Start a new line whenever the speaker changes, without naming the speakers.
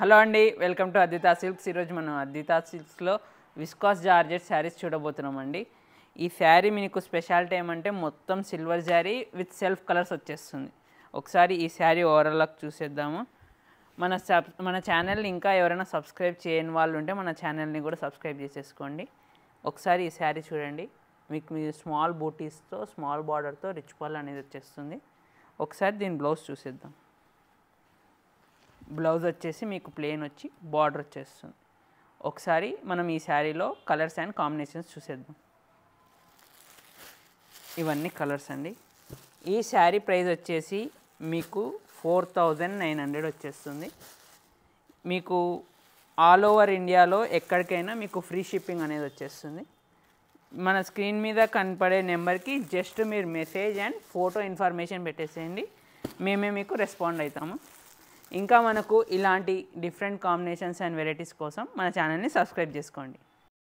Hello అండి, welcome to అద్వితా silks. ఈరోజు మనం అద్వితా సిల్క్స్లో విస్కాస్ జార్జెట్ శారీస్ చూడబోతున్నామండి. ఈ శారీ మీకు స్పెషాలిటీ ఏమంటే మొత్తం silver sari with self colours వచ్చేస్తుంది. ఒకసారి ఈ శారీ ఓవరాల్ చూసేద్దాము. మన ఛానల్ని ఇంకా ఎవరైనా సబ్స్క్రైబ్ చేయని వాళ్ళు ఉంటే మన ఛానల్ని కూడా సబ్స్క్రైబ్ చేసేసుకోండి. ఒకసారి ఈ శారీ చూడండి. మీకు స్మాల్ బూటీస్తో స్మాల్ బార్డర్తో రిచ్ పళ్ళు అనేది వచ్చేస్తుంది. ఒకసారి దీని బ్లౌజ్ చూసేద్దాం. బ్లౌజ్ వచ్చేసి మీకు ప్లెయిన్ వచ్చి బార్డర్ వచ్చేస్తుంది. ఒకసారి మనం ఈ శారీలో కలర్స్ అండ్ కాంబినేషన్స్ చూసేద్దాం. ఇవన్నీ కలర్స్ అండి. ఈ శారీ ప్రైస్ వచ్చేసి మీకు 4900 వచ్చేస్తుంది. మీకు ఆల్ ఓవర్ ఇండియాలో ఎక్కడికైనా మీకు ఫ్రీ షిప్పింగ్ అనేది వచ్చేస్తుంది. మన స్క్రీన్ మీద కనపడే నెంబర్కి జస్ట్ మీరు మెసేజ్ అండ్ ఫోటో ఇన్ఫర్మేషన్ పెట్టేసేయండి, మేమే మీకు రెస్పాండ్ అవుతాము. ఇంకా మనకు ఇలాంటి డిఫరెంట్ కాంబినేషన్స్ అండ్ వెరైటీస్ కోసం మన ఛానల్ని సబ్స్క్రైబ్ చేసుకోండి.